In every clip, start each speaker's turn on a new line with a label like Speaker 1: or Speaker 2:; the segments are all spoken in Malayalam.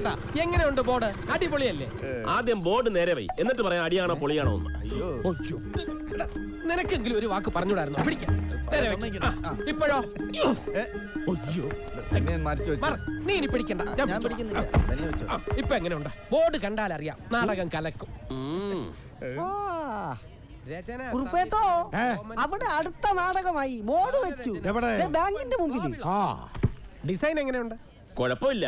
Speaker 1: ചേട്ടാ എങ്ങനെയുണ്ട് ബോർഡ്? അടിപൊളിയല്ലേ?
Speaker 2: ആദ്യം ബോർഡ് നേരെ വൈ, എന്നിട്ട് പറയാം അടിയാണോ പൊളിയാണോ എന്ന്.
Speaker 1: നിനക്കെങ്കിലും ഒരു വാക്ക് പറഞ്ഞുകൂടായിരുന്നോ? പിടിക്കാം. ഇപ്പോഴോ? നീ ഇനി പിടിക്കണ്ട. ഇപ്പൊ എങ്ങനെയുണ്ട്? ബോർഡ് കണ്ടാൽ അറിയാം നാടകം കലക്കും.
Speaker 3: കുറുപ്പേട്ടോ, അവിടെ അടുത്ത നാടകമായി ബോർഡ് വെച്ചു ബാങ്കിന്റെ മുമ്പിൽ.
Speaker 1: ഡിസൈൻ എങ്ങനെയുണ്ട്?
Speaker 2: കുഴപ്പമില്ല.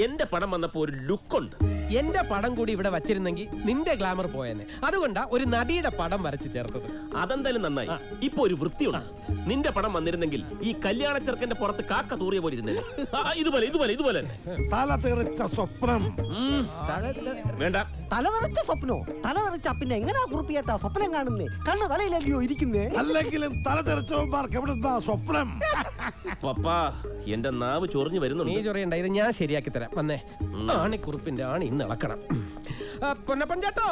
Speaker 2: എന്റെ പടം വന്നപ്പോ ഒരു ലുക്കുണ്ട്.
Speaker 1: എന്റെ പടം കൂടി ഇവിടെ വച്ചിരുന്നെങ്കിൽ നിന്റെ ഗ്ലാമർ പോയെന്നെ. അതുകൊണ്ടാ ഒരു നടിയുടെ പടം വരച്ചു ചേർത്തത്.
Speaker 2: അതെന്തായാലും നന്നായി. ഇപ്പൊ ഒരു വൃത്തിയുണ്ട്. നിന്റെ പടം വന്നിരുന്നെങ്കിൽ ഈ കല്യാണ ചെറുക്കന്റെ പുറത്ത് കാക്ക തൂറിയ പോലെ ഇരുന്നേ. ഇതുപോലെ ഇതുപോലെ ഇതുപോലെ
Speaker 4: സ്വപ്നം
Speaker 2: വേണ്ട.
Speaker 3: തലതെറിച്ച സ്വപ്നോ? തലതെറിച്ച പിന്നെ എങ്ങനെയാ കുറുപ്പിയേട്ടാ സ്വപ്നം കാണുന്നേ? കണ്ണ് തലയിലല്ലയോ ഇരിക്കുന്നേ?
Speaker 4: അല്ലെങ്കിലും തലതെറിച്ചവന്മാർക്ക് എവിടെ സ്വപ്നം?
Speaker 2: പപ്പാ, എന്റെ നാവ് ചൊറിഞ്ഞു വരുന്നു.
Speaker 1: നീ ചൊറിയണ്ട, ഇത് ഞാൻ ശരിയാക്കി തരാം. വന്നേ. ആണിക്കുറുപ്പിന്റെ ആണി ഇന്ന് ഇളക്കണം. പൊന്നപ്പൻ ചേട്ടോ,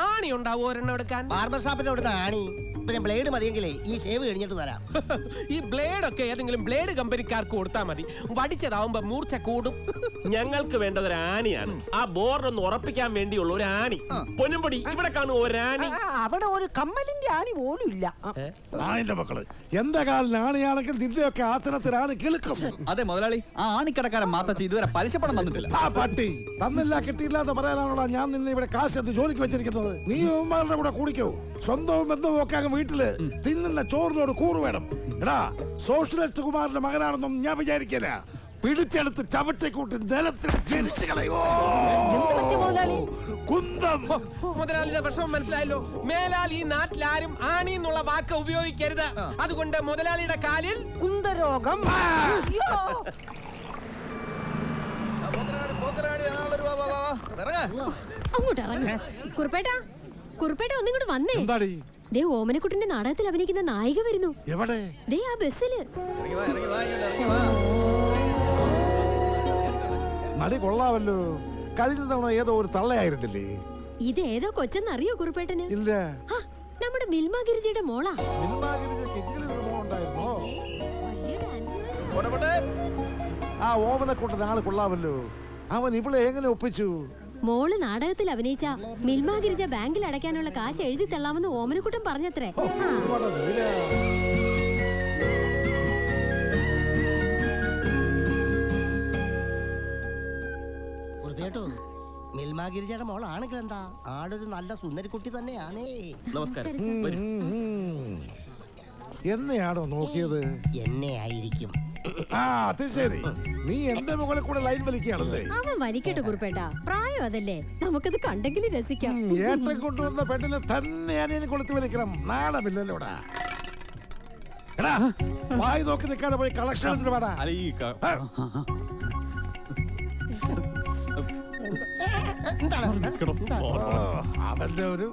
Speaker 1: ആണി ഉണ്ടാവോ ഒരെണ്ണം എടുക്കാൻ?
Speaker 3: ബാർബർ ഷാപ്പിൽ കൊടുത്ത ആണി പിന്നെ ബ്ലേഡ് മതിയെങ്കിലേ ഈ ഷേവ് കഴിഞ്ഞിട്ട് തരാം.
Speaker 1: ഈ ബ്ലേഡ് ഒക്കെ ഏതെങ്കിലും ബ്ലേഡ് കമ്പനിക്കാർക്ക് കൊടുത്താൽ മതി. വടിച്ചതാവുമ്പോ മൂർച്ച കൂടും.
Speaker 2: ഞങ്ങൾക്ക് വേണ്ടത് ഒരു ആണിയാണ്. ആ ബോർഡ് ഒന്ന് ഉറപ്പിക്കാൻ വേണ്ടിയുള്ള ഒരു ആണി. പൊന്നുംപടി, ഇവിടെ കാണും ഒരാണി.
Speaker 3: അവിടെ ഒരു കമ്മലിന്റെ ആണി പോലും ഇല്ല.
Speaker 4: ആണിന്റെ മക്കള് എന്റെ കാലിന് ആണിയാണെങ്കിൽ നിന്റെയൊക്കെ ആസനത്തിലാണ് കിളുക്കും.
Speaker 5: അതെ മുതലാളി, ആ ആണിക്കടക്കാരൻ മാത്രം ഇതുവരെ പലിശപ്പണം തന്നിട്ടില്ല.
Speaker 4: ആ പട്ടി തന്നില്ല കിട്ടിയില്ല എന്ന് പറയാനാണോടാ ഞാൻ നിന്നെ ഇവിടെ കാശ് എന്ന് ജോലിക്ക് വെച്ചിരിക്കുന്നത്? നീ ഉമ്മാരുടെ കൂടെ കൂടിക്കോ. സ്വന്തവും ബന്ധവും ഒക്കെ വീട്ടില് തിന്നുന്ന ചോറിനോട് കൂറ് വേണം. എടാ, സോഷ്യലിസ്റ്റ് കുമാരന്റെ മകനാണെന്നും ഞാൻ വിചാരിക്കില്ല. പിടിച്ചെടുത്ത് ചവിട്ടിക്കൂട്ടി നിലത്തിൽ ജനിച്ചു കളയോ. കുന്തം.
Speaker 1: മുതലാളിയുടെ പ്രശ്നം മനസ്സിലായല്ലോ. മേലാൽ ഈ നാട്ടിലാരും ആണി എന്നുള്ള വാക്ക് ഉപയോഗിക്കരുത്. അതുകൊണ്ട് മുതലാളിയുടെ കാലിൽ
Speaker 3: കുന്തരോഗം.
Speaker 6: അങ്ങോട്ട് ഇറങ്ങ്. കുറുപ്പേട്ടാ, കുറുപ്പേട്ടാ ഒന്നിങ്ങോട്ട് വന്നേ.
Speaker 4: എന്താടി?
Speaker 6: ദേ ഓമനക്കുട്ടന്റെ നാടകത്തിൽ അഭിനയിക്കുന്ന നായിക വരുന്നു.
Speaker 4: എവിടെ?
Speaker 6: ദേ ആ ബസ്സില്.
Speaker 4: നടി കൊള്ളാവല്ലോ. കഴിഞ്ഞ തവണ ഏതോ ഒരു തള്ളയായിരുന്നില്ലേ?
Speaker 6: ഇതേതോ കൊച്ചെന്നറിയോ കുറുപ്പേട്ടന്?
Speaker 4: ഇല്ല.
Speaker 6: നമ്മുടെ മിൽമ ഗിരിജയുടെ മോളാ.
Speaker 4: ആ ഓമനക്കൂട്ടൻ ആള് കൊള്ളാവല്ലോ. അവൻ ഇവിടെ എങ്ങനെ ഒപ്പിച്ചു?
Speaker 6: മോള് നാടകത്തിൽ അഭിനയിച്ച മിൽമ ഗിരിജ ബാങ്കിൽ അടയ്ക്കാനുള്ള കാശ് എഴുതി തള്ളാമെന്ന് ഓമനക്കുട്ടൻ പറഞ്ഞത്രേ.
Speaker 3: മിൽമാഗിരിജയുടെ മോളാണെങ്കിൽ എന്താ, ആളൊരു നല്ല സുന്ദരിക്കുട്ടി തന്നെയാണേ.
Speaker 2: നമസ്കാരം.
Speaker 4: എന്നെയാണോ നോക്കിയത്?
Speaker 3: എന്നെ ആയിരിക്കും.
Speaker 4: ആ അത് ശരി. നീ എന്റെ മുകളിൽ കൂടെ ലൈൻ വലിക്കുകയാണല്ലേ?
Speaker 6: അവൻ വലിക്കട്ടെ കുറുപ്പേട്ടാ, പ്രായം അതല്ലേ, നമുക്കത് കണ്ടെങ്കിലും രസിക്കാം.
Speaker 4: ഏട്ടൻ കൊണ്ടുവന്ന പെണ്ണിനെ തന്നെ കൊളുത്തി വലിക്കണം. നാണമില്ലല്ലോടാ. എടാ, വായി നോക്കി നിൽക്കാതെ പോയി കളക്ഷൻ എടുത്തിട്ട് പാടാ. അവന്റെ ഒരു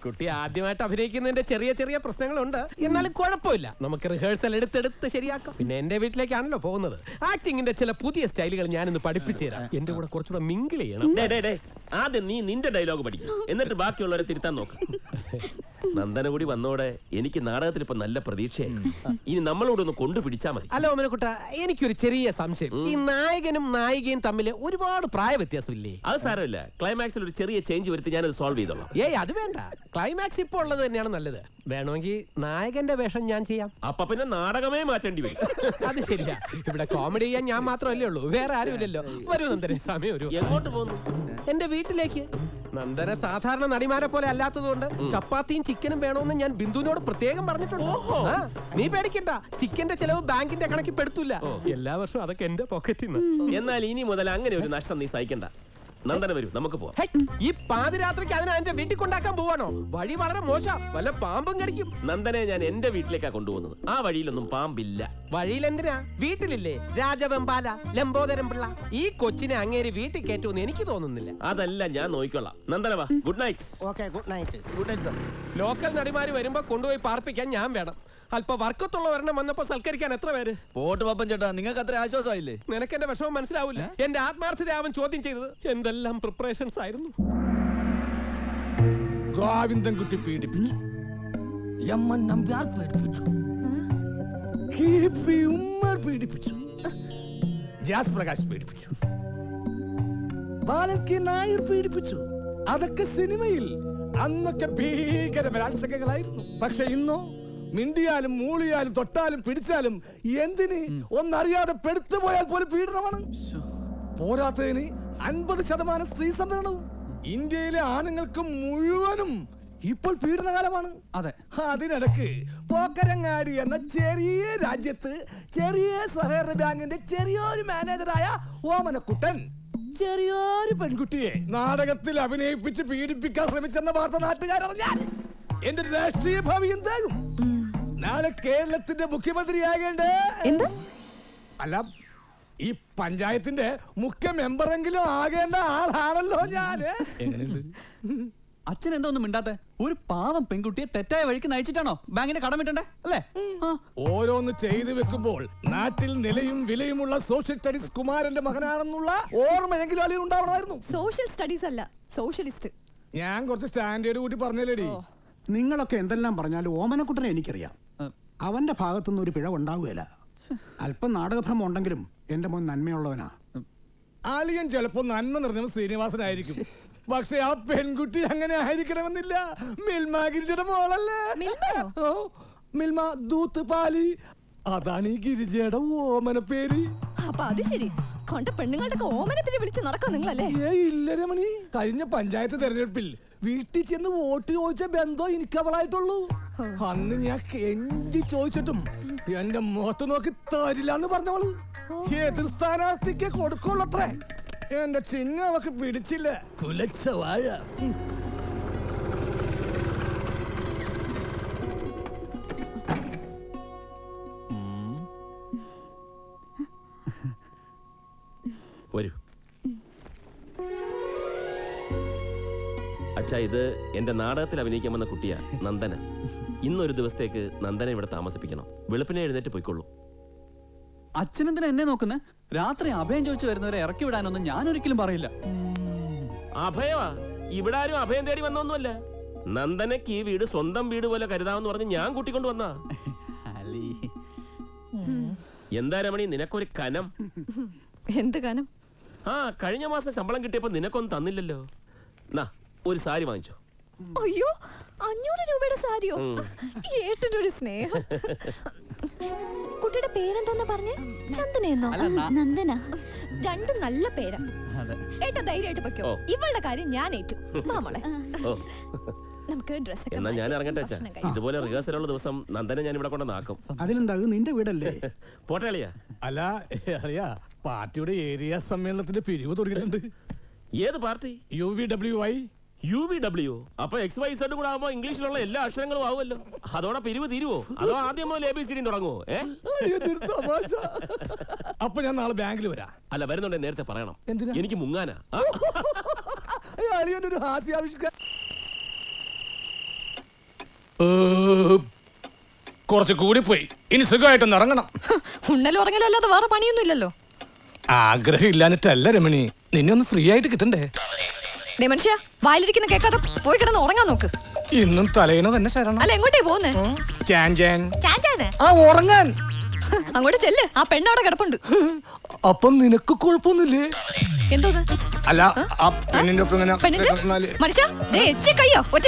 Speaker 1: കുട്ടി ആദ്യമായിട്ട് അഭിനയിക്കുന്നതിന്റെ ചെറിയ ചെറിയ പ്രശ്നങ്ങളുണ്ട്. എന്നാലും കുഴപ്പമില്ല, നമുക്ക് റിഹേഴ്സൽ എടുത്തെടുത്ത് ശരിയാക്കാം. പിന്നെ എന്റെ വീട്ടിലേക്കാണല്ലോ പോകുന്നത്. ആക്ടിങ്ങിന്റെ ചില പുതിയ സ്റ്റൈലുകൾ ഞാനിന്ന് പഠിപ്പിച്ചു തരാം. എന്റെ കൂടെ കുറച്ചുകൂടെ മിങ്കിൾ ചെയ്യണം.
Speaker 2: ആദ്യം നീ നിന്റെ ഡയലോഗ് പഠിക്കും, എന്നിട്ട് ബാക്കിയുള്ളവരെ തിരുത്താൻ നോക്ക്. നന്ദന കൂടി വന്നോടെ എനിക്ക് നാടകത്തിൽ ഇപ്പൊ നല്ല പ്രതീക്ഷയായി. ഇനി നമ്മളോട് ഒന്ന് കൊണ്ടുപിടിച്ചാ മതി.
Speaker 1: അല്ല ഓമനക്കുട്ട, എനിക്കൊരു ചെറിയ സംശയം. ഈ നായകനും നായികയും തമ്മിൽ ഒരുപാട് പ്രായ വ്യത്യാസമില്ലേ?
Speaker 2: അത് സാരമില്ല, ക്ലൈമാക്സിൽ ഒരു ചെറിയ ചേഞ്ച് വരുത്തി ഞാനത് സോൾവ് ചെയ്തോളാം.
Speaker 1: അത് വേണ്ട, ക്ലൈമാക്സ് ഇപ്പൊ ഉള്ളത് തന്നെയാണ് നല്ലത്. വേണമെങ്കിൽ നായകന്റെ വേഷം ഞാൻ ചെയ്യാം.
Speaker 2: അപ്പൊ പിന്നെ നാടകമേ മാറ്റേണ്ടി വരും.
Speaker 1: അത് ശരിയാ, ഇവിടെ കോമഡി ചെയ്യാൻ ഞാൻ മാത്രമല്ലേ ഉള്ളൂ, വേറെ ആരുമില്ലല്ലോ. വരൂ നന്ദനെ, സമയം ഒരു.
Speaker 2: എങ്ങോട്ട് പോകുന്നു?
Speaker 1: എന്റെ വീട്ടിലേക്ക്. നന്ദന സാധാരണ നടിമാരെ പോലെ അല്ലാത്തതുകൊണ്ട് ചപ്പാത്തിയും ചിക്കനും വേണമെന്ന് ഞാൻ ബിന്ദുവിനോട് പ്രത്യേകം പറഞ്ഞിട്ടുണ്ട്. നീ പേടിക്കണ്ട, ചിക്കന്റെ ചെലവ് ബാങ്കിന്റെ കണക്കിൽ പെടുത്തൂല. എല്ലാ വർഷവും അതൊക്കെ എന്റെ പോക്കറ്റിൽ നിന്ന്.
Speaker 2: എന്നാൽ ഇനി മുതൽ അങ്ങനെ ഒരു നഷ്ടം നീ സഹിക്കണ്ട. നന്ദന വരൂ, നമുക്ക് പോവാം.
Speaker 1: ഈ പാതിരാത്രിക്ക് അതിനെ എന്റെ വീട്ടിൽ കൊണ്ടാക്കാൻ പോവാണോ? വഴി വളരെ മോശം, വല്ല പാമ്പും കടിക്കും.
Speaker 2: നന്ദനെ ഞാൻ എന്റെ വീട്ടിലേക്കാ കൊണ്ടുപോകുന്നത്. ആ വഴിയിലൊന്നും പാമ്പില്ല.
Speaker 1: വഴിയിൽ എന്തിനാ? വീട്ടിലില്ലേ രാജവെമ്പാല, ലംബോദരം പിള്ള. ഈ കൊച്ചിനെ അങ്ങേര് വീട്ടിൽ കയറ്റുമെന്ന് എനിക്ക് തോന്നുന്നില്ല.
Speaker 2: അതല്ല, ഞാൻ നോക്കിക്കൊള്ളാം. നന്ദന വാ. Good night.
Speaker 3: Okay, good night.
Speaker 2: Good night sir.
Speaker 1: Local നടിമാര് വരുമ്പോ കൊണ്ടുപോയി പാർപ്പിക്കാൻ ഞാൻ വേണം. അല്പ വർക്കത്തുള്ള ഒരെണ്ണം വന്നപ്പോ സൽക്കരിക്കാൻ എത്ര പേര്?
Speaker 5: പോട്ട് പപ്പൻ ചേട്ടാ, നിങ്ങൾക്ക് അത്ര ആശ്വാസമായില്ലേ?
Speaker 1: നിനക്ക് എന്റെ വിഷമം മനസ്സിലാവില്ല. എന്റെ ആത്മാർത്ഥത അവൻ ചോദ്യം ചെയ്തത്. എന്തെല്ലാം പ്രിപ്പറേഷൻസ് ആയിരുന്നു.
Speaker 4: ഗോവിന്ദൻകുട്ടി പീഡിപ്പിച്ചു,
Speaker 3: യമ്മൻ നമ്പ്യാർ പീഡിപ്പിച്ചു,
Speaker 4: ഉമ്മർ പീഡിപ്പിച്ചു, ജാസ് പ്രകാശ് പീഡിപ്പിച്ചു, ബാലൻ കെ നായർ പീഡിപ്പിച്ചു. അതൊക്കെ സിനിമയിൽ അന്നൊക്കെ ഭീകര ബലാത്സംഗങ്ങളായിരുന്നു. പക്ഷെ ഇന്നോ മിണ്ടിയാലും മൂളിയാലും തൊട്ടാലും പിടിച്ചാലും എന്തിന് ഒന്നറിയാതെ പെടുത്തുപോയാൽ പോലും പീഡനമാണ്. പോരാത്തതിന് 50% സ്ത്രീ സംവരണവും. ഇന്ത്യയിലെ ആണുങ്ങൾക്ക് മുഴുവനും ഇപ്പോൾ പീഡനകാലമാണ്.
Speaker 5: അതെ.
Speaker 4: അതിനിടക്ക് പോക്കരങ്ങാടി എന്ന ചെറിയ രാജ്യത്ത് ചെറിയ സഹകരണ ബാങ്കിന്റെ ചെറിയൊരു മാനേജറായ ഓമനക്കുട്ടൻ ചെറിയൊരു പെൺകുട്ടിയെ നാടകത്തിൽ അഭിനയിപ്പിച്ച് പീഡിപ്പിക്കാൻ ശ്രമിച്ചെന്ന വാർത്ത നാട്ടുകാരറിഞ്ഞാൽ എന്റെ രാഷ്ട്രീയ ഭാവി എന്താകും? നാളെ കേരളത്തിന്റെ മുഖ്യമന്ത്രിയാകേണ്ടേ? അല്ല, ഈ പഞ്ചായത്തിന്റെ മുഖ്യ മെമ്പറെങ്കിലും ആകേണ്ട ആളാണല്ലോ ഞാന്.
Speaker 5: അച്ഛൻ എന്താ ഒന്നും മിണ്ടാത്തെ? ഒരു പാവം പെൺകുട്ടിയെ തെറ്റായ വഴിക്ക് നയിച്ചിട്ടാണോ ബാങ്കിന്റെ കടം വിട്ടണ്ടേ അല്ലേ?
Speaker 4: ഓരോന്ന് ചെയ്തു വെക്കുമ്പോൾ നാട്ടിൽ നിലയും വിലയുമുള്ള സോഷ്യൽ സ്റ്റഡീസ് കുമാരന്റെ മകനാണെന്നുള്ള ഓർമ്മയെങ്കിലും അതിൽ ഉണ്ടാവണമായിരുന്നു.
Speaker 7: സോഷ്യൽ സ്റ്റഡീസ് അല്ല, സോഷ്യലിസ്റ്റ്.
Speaker 4: ഞാൻ കുറച്ച് സ്റ്റാൻഡേർഡ് കൂട്ടി പറഞ്ഞല്ലേടി.
Speaker 8: നിങ്ങളൊക്കെ എന്തെല്ലാം പറഞ്ഞാലും ഓമനക്കുട്ടനെ എനിക്കറിയാം. അവന്റെ ഭാഗത്തുനിന്ന് ഒരു പിഴവ് ഉണ്ടാവുകയില്ല. അല്പം നാടകഭ്രമം ഉണ്ടെങ്കിലും എന്റെ മോൻ നന്മയുള്ളവനാ.
Speaker 4: ആലിയൻ ചിലപ്പോ നന്മ നിറഞ്ഞ ശ്രീനിവാസനായിരിക്കും. പക്ഷെ ആ പെൺകുട്ടി അങ്ങനെ ആയിരിക്കണമെന്നില്ല. മിൽമ ഗിരിജയുടെ മോളല്ലേ? മിൽമ ദൂത്ത് പാലി. അതാണ് ഈ ഗിരിജയുടെ ഓമന പേര്.
Speaker 7: അപ്പൊ അത് ശരി, കൊണ്ട പെണ്ണുങ്ങളുടെ ഓമന പേര് വിളിച്ച് നടക്കാം നിങ്ങളല്ലേ?
Speaker 4: ഇല്ല രമണി, കഴിഞ്ഞ പഞ്ചായത്ത് തെരഞ്ഞെടുപ്പിൽ വീട്ടിൽ ചെന്ന് വോട്ട് ചോദിച്ച ബന്ധം എനിക്ക് അവളായിട്ടുള്ളൂ. അന്ന് ഞാൻ കെഞ്ചി ചോദിച്ചിട്ടും എന്റെ മുഖത്ത് നോക്കി തരില്ല എന്ന് പറഞ്ഞവള്. എതിർ സ്ഥാനാർത്ഥിക്ക് കൊടുക്കുള്ളത്രേ. എന്റെ ചിഹ്നം അവക്ക് പിടിച്ചില്ല. കുലച്ച വാഴ.
Speaker 2: വരൂ. അച്ഛാ, ഇത് എന്റെ നാടകത്തിൽ അഭിനയിക്കാൻ വന്ന കുട്ടിയാ, നന്ദന. ഇന്നൊരു ദിവസത്തേക്ക് നന്ദന ഇവിടെ താമസിപ്പിക്കണം. വെളുപ്പിനെ എഴുന്നേറ്റ് പോയിക്കൊള്ളൂ.
Speaker 5: അച്ഛനെന്തിനാ എന്നെ നോക്കുന്നേ? രാത്രി അഭയം ചോദിച്ചു വരുന്നവരെ ഇറക്കി വിടാനൊന്നും ഞാൻ ഒരിക്കലും പറയില്ല.
Speaker 2: അഭയമാ? ഇവിടെ ആരും അഭയം തേടി വന്നൊന്നുമല്ല. നന്ദനക്ക് ഈ വീട് സ്വന്തം വീട് പോലെ കരുതാമെന്ന് പറഞ്ഞ് ഞാൻ കൂട്ടിക്കൊണ്ട് വന്നാ. എന്താ രമണി, നിനക്കൊരു കനം?
Speaker 7: എന്ത് കനം?
Speaker 2: ആ, കഴിഞ്ഞ മാസം ശമ്പളം കിട്ടിയപ്പോ നിനക്കൊന്നും തന്നില്ലല്ലോ. നാ, ഒരു സാരി വാങ്ങിച്ചോ.
Speaker 7: അയ്യോ, 500 രൂപയുടെ സാരിയോ? ഏട്ടൻ്റെ ഒരു സ്നേഹം. കുട്ടിയുടെ പേരെന്താ പറഞ്ഞേ? ചന്ദനെന്നോ? നന്ദന. രണ്ടും നല്ല പേരാ. ഏട്ട ധൈര്യമായിട്ട് വെക്കോ. ഇവളുടെ കാര്യം ഞാൻ ഏറ്റു. മാമളെ, നമുക്ക് ഡ്രസ്.
Speaker 2: എന്നാ ഞാൻ ഇറങ്ങട്ടെ അച്ഛാ. ഇതുപോലെ റിഹേഴ്സലുള്ള ദിവസം നന്ദനെ ഞാൻ ഇവിടെ കൊണ്ടുവന്നാക്കും.
Speaker 8: അതിലെന്താ, നിന്റെ വീടല്ലേ?
Speaker 2: പോട്ടെ അളിയാ.
Speaker 4: അല്ല അറിയാ, പാർട്ടിയുടെ ഏരിയ സമ്മേളനത്തിന്റെ പിരിവ് തുടങ്ങിയിട്ടുണ്ട്.
Speaker 2: ഏത് പാർട്ടി?
Speaker 4: UVWI.
Speaker 2: UVW? അപ്പൊ XYZ കൂടെ ആവുമ്പോ ഇംഗ്ലീഷിലുള്ള എല്ലാ അക്ഷരങ്ങളും ആവുമല്ലോ. അതോടെ പിരിവ് തീരുവോ? അതോ ആദ്യം മുതൽ ABCD തുടങ്ങുവോ?
Speaker 4: അപ്പൊ ഞാൻ നാളെ ബാങ്കിൽ വരാം.
Speaker 2: അല്ല, വരുന്നുണ്ടെ നേരത്തെ പറയണം.
Speaker 4: എന്തിനാ?
Speaker 2: എനിക്ക് മുങ്ങാനാ.
Speaker 4: ഒരു ഹാസ്യാവിഷ്കാരം. കുറച്ച് കൂടിപ്പോയി. ഇനി സുഖമായിട്ടൊന്ന് ഇറങ്ങണം.
Speaker 7: ഉണ്ണലും ഉറങ്ങലും അല്ലാതെ വേറെ പണിയൊന്നും ഇല്ലല്ലോ.
Speaker 4: ആഗ്രഹം ഇല്ലാഞ്ഞിട്ടല്ല രമണി, നിന്നെ ഒന്ന് ഫ്രീ ആയിട്ട് കിട്ടണ്ടേ?
Speaker 7: മനുഷ്യ, വായിലിരിക്കുന്ന കേൾക്കാതെ പോയി കിടന്ന് ഉറങ്ങാൻ നോക്ക്.
Speaker 4: ഇന്നും തലേണ തന്നെ ശരണം.
Speaker 7: അല്ല, എങ്ങോട്ടേ പോകുന്നേ?
Speaker 4: ഉറങ്ങാൻ.
Speaker 7: അങ്ങോട്ട് ചെല്ല്, ആ പെണ്ണവിടെ കിടപ്പുണ്ട്.
Speaker 4: അപ്പൊ നിനക്ക് കുഴപ്പമൊന്നുമില്ലേ?
Speaker 7: എന്തോ
Speaker 4: അല്ല, ആ പെണ്ണിന്റെ ഒപ്പം
Speaker 7: മനുഷ്യ, കയ്യോ ഒറ്റ.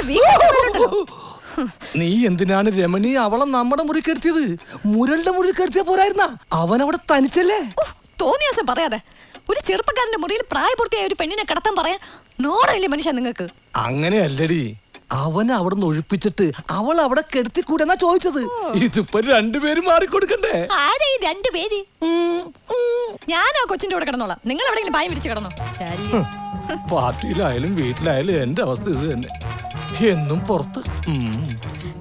Speaker 4: നീ എന്തിനാണ് രമണി അവളെ നമ്മുടെ മുറി കെടുത്തിയത്? മുരളുടെ മുറി കെടുത്തിയ പോരായിരുന്ന? അവൻ അവിടെ തനിച്ചല്ലേ?
Speaker 7: തോന്നിയാസം പറയാതെ. ഒരു ചെറുപ്പക്കാരന്റെ മുറിയിൽ പ്രായപൂർത്തിയായ ഒരു പെണ്ണിനെ കിടത്താൻ പറയാൻ നോടല്ലേ മനുഷ്യ നിങ്ങൾക്ക്?
Speaker 4: അങ്ങനെയല്ലടി, അവൻ അവിടെ നിന്ന് ഒഴിപ്പിച്ചിട്ട് അവൾ അവിടെ കെടുത്തിക്കൂടെന്നാ ചോദിച്ചത്. ഇതിപ്പോ രണ്ടുപേരും മാറിക്കൊടുക്കണ്ടേ?
Speaker 7: ആരാ ഈ രണ്ടുപേര്? ഞാൻ ആ കൊച്ചിന്റെ കൂടെ കിടന്നോളാം. നിങ്ങൾ എവിടെയെങ്കിലും പായം വിരിച്ച് കിടന്നോ.
Speaker 4: പാർട്ടിയിലായാലും വീട്ടിലായാലും എന്റെ അവസ്ഥ ഇത് തന്നെ. എന്നും പുറത്ത്.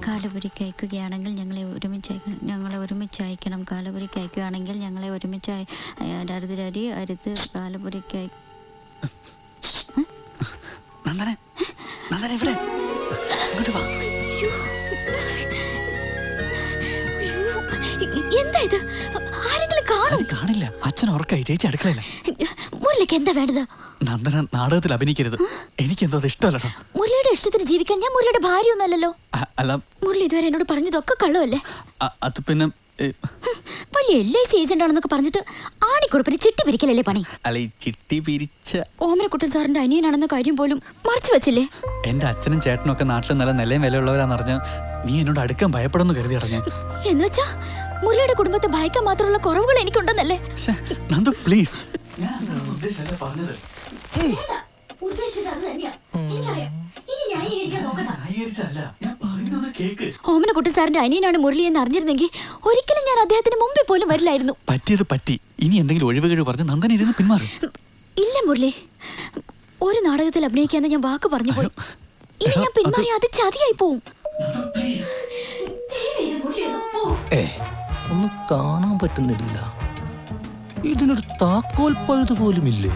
Speaker 9: കാലപുരിക്ക് അയക്കുകയാണെങ്കിൽ ഞങ്ങളെ ഒരുമിച്ച് അയക്കണം. കാലപുരിക്ക് അയക്കുകയാണെങ്കിൽ ഞങ്ങളെ ഒരുമിച്ച് അരുത് കാലപുരിക്ക്
Speaker 6: എന്താ ഇത്? ആരെങ്കിലും കാണും?
Speaker 5: കാണില്ല. അച്ഛൻ ഉറക്കായി. ചേച്ചി അടുക്കളയില്ല.
Speaker 6: മുരളിക്ക് എന്താ വേണ്ടത്?
Speaker 5: നന്ദന നാടകത്തിൽ അഭിനയിക്കരുത്. എനിക്കെന്തോ അത് ഇഷ്ടമല്ലോ.
Speaker 6: മുരളിയുടെ ഇഷ്ടത്തിന് ജീവിക്കാൻ ഞാൻ മുരളിയുടെ ഭാര്യ ഒന്നല്ലോ.
Speaker 5: അല്ല,
Speaker 6: മുരളി ഇതുവരെ എന്നോട് പറഞ്ഞതൊക്കെ കള്ളമല്ലേ?
Speaker 5: അത് പിന്നെ
Speaker 9: വലിയ LIC ഏജന്റ് ആണെന്നൊക്കെ പറഞ്ഞിട്ട് ആണിക്കുറിപ്പിന് ചിട്ടി പിരിക്കലല്ലേ പണി?
Speaker 5: അല്ല, ഈ ചിട്ടി പിരിച്ച
Speaker 9: ഓമനക്കുട്ടൻ സാറിന്റെ അനിയനാണെന്ന കാര്യം പോലും മറച്ചു വെച്ചില്ലേ?
Speaker 5: എന്റെ അച്ഛനും ചേട്ടനും ഒക്കെ നാട്ടിൽ നല്ല നിലയും വിലയുള്ളവരാന്ന് പറഞ്ഞാൽ നീ എന്നോട് അടുക്കാൻ ഭയപ്പെടുന്നു കരുതി അടഞ്ഞു.
Speaker 9: എന്നുവെച്ചാ മുരളിയുടെ കുടുംബത്തെ ഭയക്കാൻ മാത്രമുള്ള കുറവുകൾ എനിക്കുണ്ടെന്നല്ലേ?
Speaker 5: നന്ദു പ്ലീസ്.
Speaker 9: ഓമനക്കുട്ടൻ സാറിന്റെ അനിയനാണ് മുരളി എന്ന് അറിഞ്ഞിരുന്നെങ്കിൽ ഒരിക്കലും ഞാൻ അദ്ദേഹത്തിന് മുമ്പിൽ പോലും വരില്ലായിരുന്നു.
Speaker 5: പറ്റിയത് പറ്റി. ഇനി എന്തെങ്കിലും ഒഴിവുകഴിവ് പറഞ്ഞ് നന്ദൻ ഇരുന്ന് പിന്മാറും.
Speaker 9: ഇല്ല മുരളി, ഒരു നാടകത്തിൽ അഭിനയിക്കാന്ന് ഞാൻ വാക്ക് പറഞ്ഞു പോയി. ഇനി ഞാൻ പിന്മാറി അത് ചതിയായി പോവും.
Speaker 3: ഒന്നും കാണാൻ പറ്റുന്നില്ല. ഇതിനൊരു താക്കോൽ പഴുത് പോലുമില്ലേ?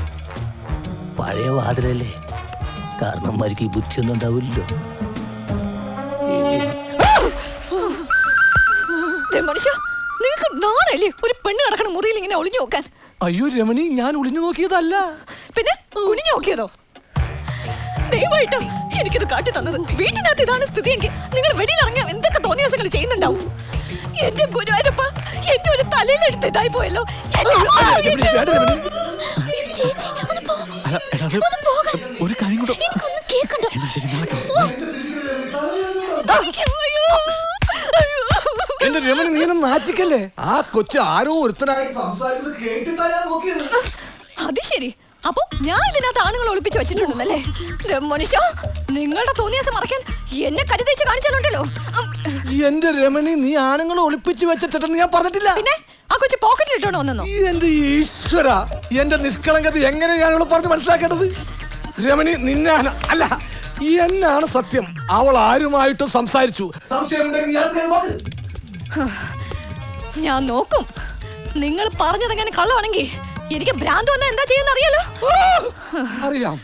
Speaker 3: പഴയ വാതിലല്ലേ, കാരണന്മാർക്ക് ഈ ബുദ്ധിയൊന്നും ഉണ്ടാവില്ലല്ലോ.
Speaker 7: മനുഷ്യ, നിങ്ങൾക്ക് നാണല്ലേ ഒരു പെണ്ണ് കിടക്കണ മുറിയിൽ ഇങ്ങനെ ഒളിഞ്ഞു നോക്കാൻ?
Speaker 3: അയ്യോ രമണി, ഞാൻ ഒളിഞ്ഞു നോക്കിയതല്ല.
Speaker 7: പിന്നെ കുനിഞ്ഞു നോക്കിയതോ? ദയവായിട്ട് എനിക്കിത് കാട്ടി തന്നത്. വീട്ടിനകത്ത് ഇതാണ് സ്ഥിതിയെങ്കിൽ നിങ്ങൾ വെളിയിൽ ഇറങ്ങിയാൽ എന്തൊക്കെ തോന്നിയാസങ്ങൾ ചെയ്യുന്നുണ്ടാവും. എന്റെ ഗുരുവായൂരപ്പ, എന്റെ ഒരു തലയിലെടുത്ത് ഇതായി പോയല്ലോ.
Speaker 5: ഒരു കാര്യം കൂടെ.
Speaker 3: എന്റെ രമണി, നീ നാറ്റിക്കല്ലേ? ആ കൊച്ചു ആരോ ഒരുത്തനായിട്ട് സംസാരിക്കുന്നത് കേട്ടിട്ടാ ഞാൻ നോക്കിയത്.
Speaker 7: അത് ശരി. അപ്പൊ ഞാൻ ഇതിനകത്ത് ആണുങ്ങൾ ഒളിപ്പിച്ച് വെച്ചിട്ടുണ്ടെന്നല്ലേ? മനുഷ്യ, നിങ്ങളുടെ തോന്നിയാസം മറക്കാൻ എന്നെ കരുതേച്ച് കാണിച്ചാലുണ്ടല്ലോ.
Speaker 3: എന്റെ രമണി, നീ ആണുങ്ങളെ ഒളിപ്പിച്ച് വെച്ചിട്ടെന്ന് ഞാൻ പറഞ്ഞിട്ടില്ല.
Speaker 7: പിന്നെ ആ കൊച്ചു പോക്കറ്റിൽ ഇട്ടോണ്ട് വന്നോ?
Speaker 3: എന്റെ ഈശ്വര, എന്റെ നിഷ്കളങ്കത എങ്ങനെയാണ് പറഞ്ഞ് മനസ്സിലാക്കേണ്ടത്? രമണി, നിന്നാണ് അല്ല എന്നാണ് സത്യം. അവൾ ആരുമായിട്ടും സംസാരിച്ചു.
Speaker 7: ഞാൻ നോക്കും. നിങ്ങൾ പറഞ്ഞതെങ്ങനെ കള്ളമാണെങ്കിൽ എനിക്ക് ഭ്രാന്ത് വന്നാൽ എന്താ ചെയ്യുന്ന അറിയാലോ?
Speaker 3: അറിയാം,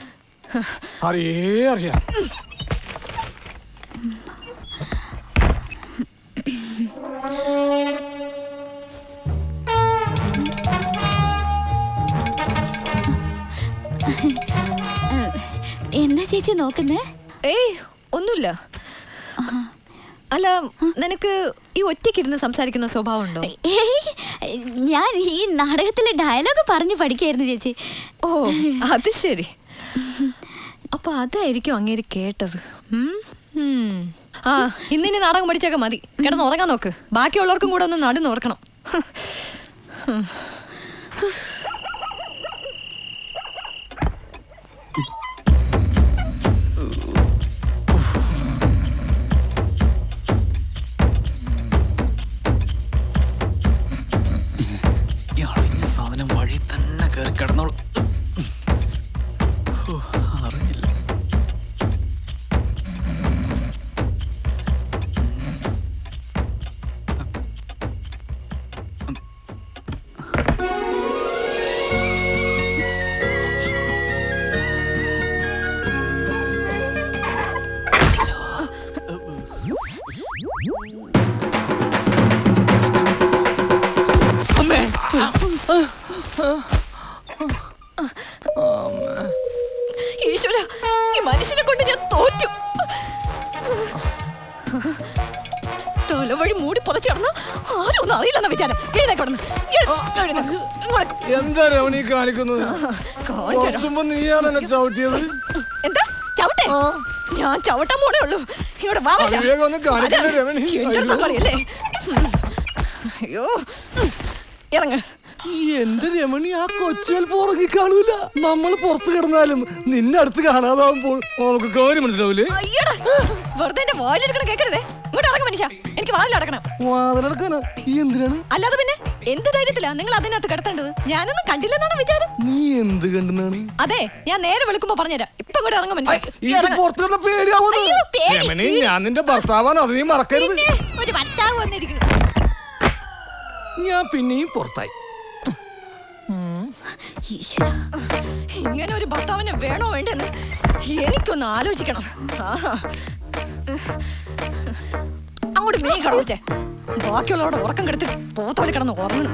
Speaker 3: അറിയാം.
Speaker 9: എന്താ ചേച്ചി നോക്കുന്നേ?
Speaker 7: ഏയ് ഒന്നുമില്ല. അല്ല, നിനക്ക് ഈ ഒറ്റയ്ക്കിരുന്ന് സംസാരിക്കുന്ന സ്വഭാവം ഉണ്ടോ?
Speaker 9: ഞാൻ ഈ നാടകത്തിലെ ഡയലോഗ് പറഞ്ഞു പഠിക്കായിരുന്നു ചേച്ചി.
Speaker 7: ഓ, അത് ശരി. അപ്പൊ അതായിരിക്കും അങ്ങേര് കേട്ടത്. ആ, ഇന്നിനി നാടകം പഠിച്ചൊക്കെ മതി. കിടന്ന് ഉറങ്ങാൻ നോക്ക്. ബാക്കിയുള്ളവർക്കും കൂടെ ഒന്ന് നടു നോർക്കണം.
Speaker 5: സാധനം വഴി തന്നെ കയറി കിടന്നോളൂ. അറിഞ്ഞില്ല.
Speaker 7: ഈശ്വര, ഈ മനുഷ്യനെ കൊണ്ട് ഞാൻ തോറ്റു. തലവഴി മൂടി പുതച്ചിടന്ന് ആരും ഒന്നും അറിയില്ലെന്ന വിചാരം.
Speaker 3: എന്താ രമണി കാണിക്കുന്നത്? നീയാണ് ചവിട്ടിയത്.
Speaker 7: എന്താ ചവിട്ടെ? ഞാൻ ചവിട്ടാൻ പോണേ ഉള്ളൂ. ഇങ്ങോട്ട് വാ മനുഷ്യ. അറിയല്ലേ? അയ്യോ, ഇറങ്ങ്.
Speaker 3: എന്റെ രമണി, ആ കൊച്ചുകൾ പുറകെ കാണൂല. നമ്മൾ പുറത്ത് കിടന്നാലും നിന്നെ അടുത്ത് കാണാതാവുമ്പോൾ നമുക്ക് കാര്യം മനസ്സിലാവൂലേ?
Speaker 7: വെറുതെ എന്റെ വാതിലെടുക്കണം കേൾക്കരുതേ. ഇങ്ങോട്ട് ഇറങ്ങും മനുഷ്യ. എനിക്ക് വാതിലടക്കണം.
Speaker 3: വാതിലടക്കാനാ? ഈ എന്തിനാണ്?
Speaker 7: അല്ലാതെ പിന്നെ എന്ത് ധൈര്യത്തിലാ നിങ്ങൾ അതിനകത്ത് കിടത്തേണ്ടത്? ഞാനൊന്നും കണ്ടില്ലെന്നാണ് വിചാരം.
Speaker 3: നീ എന്ത് കണ്ടെന്നാണ്?
Speaker 7: അതെ, ഞാൻ നേരെ വിളിക്കുമ്പോ പറഞ്ഞുതരാം. ഇപ്പൊ ഇങ്ങോട്ട് ഇറങ്ങും മനുഷ്യ.
Speaker 3: പുറത്ത് കിടന്ന പേടിയാവുന്നു. രമണി, ഞാൻ നിന്റെ ഭർത്താവാണ്, അത് നീ മറക്കരുത്.
Speaker 7: ഒരു ഭർത്താവ് വന്നിരിക്കുന്നു.
Speaker 3: ഞാൻ പിന്നെയും പുറത്തായി.
Speaker 7: ഇങ്ങനെ ഒരു ഭർത്താവിനെ വേണോ വേണ്ടെന്ന് എനിക്കൊന്ന് ആലോചിക്കണം. അങ്ങോട്ട് നീ കടവച്ചേ. ബാക്കിയുള്ളവരുടെ ഉറക്കം കെടുത്തി പോത്തോലെ കിടന്ന് ഉറങ്ങണം.